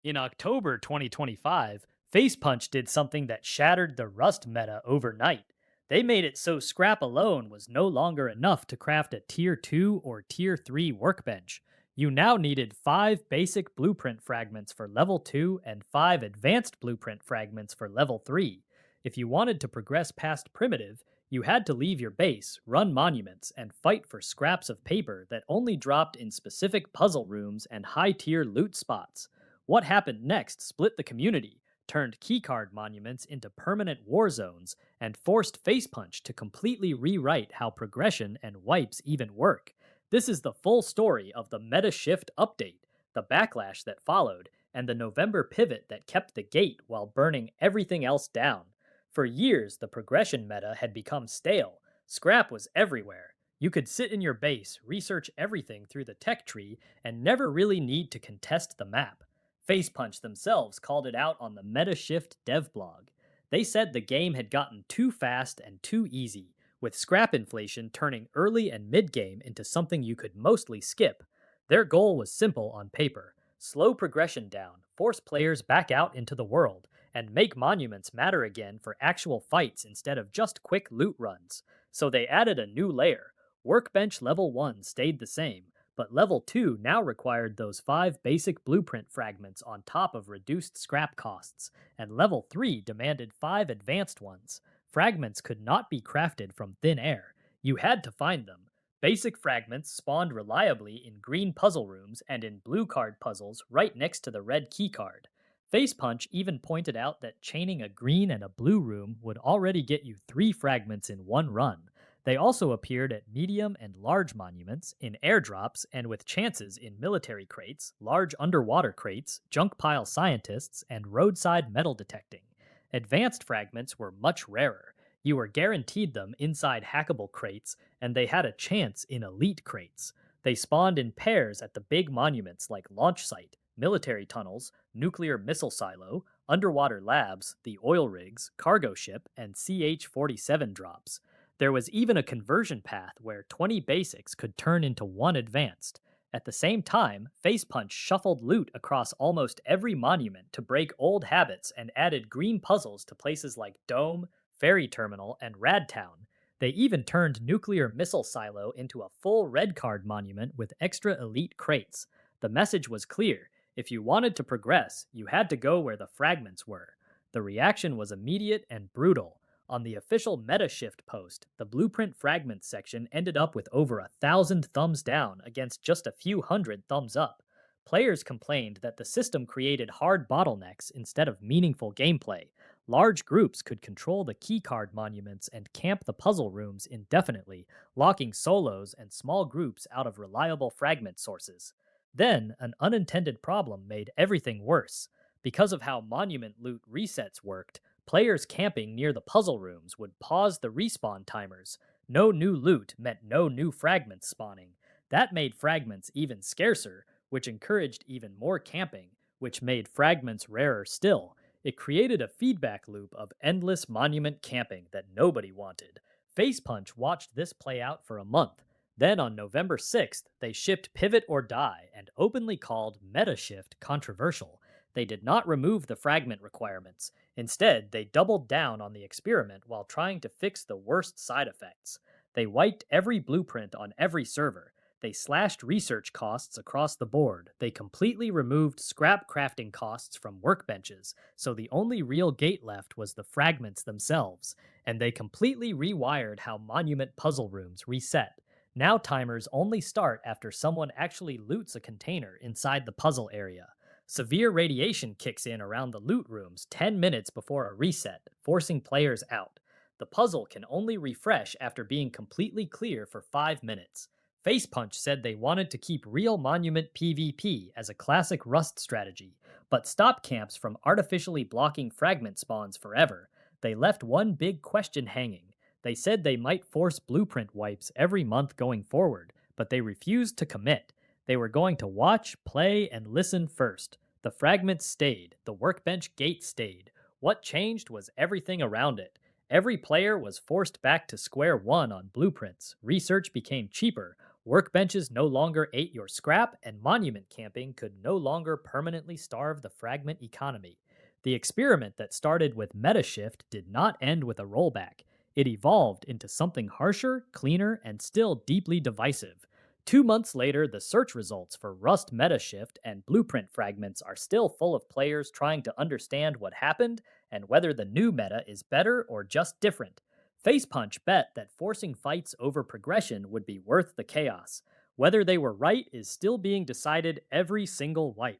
In October 2025, Facepunch did something that shattered the Rust meta overnight. They made it so scrap alone was no longer enough to craft a Tier 2 or Tier 3 workbench. You now needed 5 basic blueprint fragments for level 2 and 5 advanced blueprint fragments for level 3. If you wanted to progress past primitive, you had to leave your base, run monuments, and fight for scraps of paper that only dropped in specific puzzle rooms and high tier loot spots. What happened next split the community, turned keycard monuments into permanent war zones, and forced Facepunch to completely rewrite how progression and wipes even work. This is the full story of the meta shift update, the backlash that followed, and the November pivot that kept the gate while burning everything else down. For years, the progression meta had become stale. Scrap was everywhere. You could sit in your base, research everything through the tech tree, and never really need to contest the map. Facepunch themselves called it out on the MetaShift devblog. They said the game had gotten too fast and too easy, with scrap inflation turning early and mid game into something you could mostly skip. Their goal was simple on paper: slow progression down, force players back out into the world, and make monuments matter again for actual fights instead of just quick loot runs. So they added a new layer. Workbench Level 1 stayed the same, but level 2 now required those 5 basic blueprint fragments on top of reduced scrap costs, and level 3 demanded 5 advanced ones. Fragments could not be crafted from thin air. You had to find them. Basic fragments spawned reliably in green puzzle rooms and in blue card puzzles right next to the red key card. Facepunch even pointed out that chaining a green and a blue room would already get you 3 fragments in one run. They also appeared at medium and large monuments, in airdrops, and with chances in military crates, large underwater crates, junk pile scientists, and roadside metal detecting. Advanced fragments were much rarer. You were guaranteed them inside hackable crates, and they had a chance in elite crates. They spawned in pairs at the big monuments like Launch Site, military tunnels, nuclear missile silo, underwater labs, the oil rigs, cargo ship, and CH-47 drops. There was even a conversion path where 20 basics could turn into one advanced. At the same time, Facepunch shuffled loot across almost every monument to break old habits and added green puzzles to places like Dome, Ferry Terminal, and Radtown. They even turned Nuclear Missile Silo into a full red card monument with extra elite crates. The message was clear: if you wanted to progress, you had to go where the fragments were. The reaction was immediate and brutal. On the official MetaShift post, the Blueprint Fragments section ended up with over 1,000 thumbs down against just a few hundred thumbs up. Players complained that the system created hard bottlenecks instead of meaningful gameplay. Large groups could control the keycard monuments and camp the puzzle rooms indefinitely, locking solos and small groups out of reliable fragment sources. Then, an unintended problem made everything worse. Because of how monument loot resets worked, players camping near the puzzle rooms would pause the respawn timers. No new loot meant no new fragments spawning. That made fragments even scarcer, which encouraged even more camping, which made fragments rarer still. It created a feedback loop of endless monument camping that nobody wanted. Facepunch watched this play out for a month. Then on November 6th, they shipped Pivot or Die and openly called MetaShift controversial. They did not remove the fragment requirements. Instead, they doubled down on the experiment while trying to fix the worst side effects. They wiped every blueprint on every server. They slashed research costs across the board. They completely removed scrap crafting costs from workbenches, so the only real gate left was the fragments themselves. And they completely rewired how monument puzzle rooms reset. Now timers only start after someone actually loots a container inside the puzzle area. Severe radiation kicks in around the loot rooms 10 minutes before a reset, forcing players out. The puzzle can only refresh after being completely clear for 5 minutes. Facepunch said they wanted to keep real monument PvP as a classic Rust strategy, but stop camps from artificially blocking fragment spawns forever. They left one big question hanging. They said they might force blueprint wipes every month going forward, but they refused to commit. They were going to watch, play, and listen first. The fragments stayed. The workbench gate stayed. What changed was everything around it. Every player was forced back to square one on blueprints. Research became cheaper. Workbenches no longer ate your scrap, and monument camping could no longer permanently starve the fragment economy. The experiment that started with meta shift did not end with a rollback. It evolved into something harsher, cleaner, and still deeply divisive. 2 months later, the search results for Rust meta shift and Blueprint fragments are still full of players trying to understand what happened and whether the new meta is better or just different. Facepunch bet that forcing fights over progression would be worth the chaos. Whether they were right is still being decided every single wipe.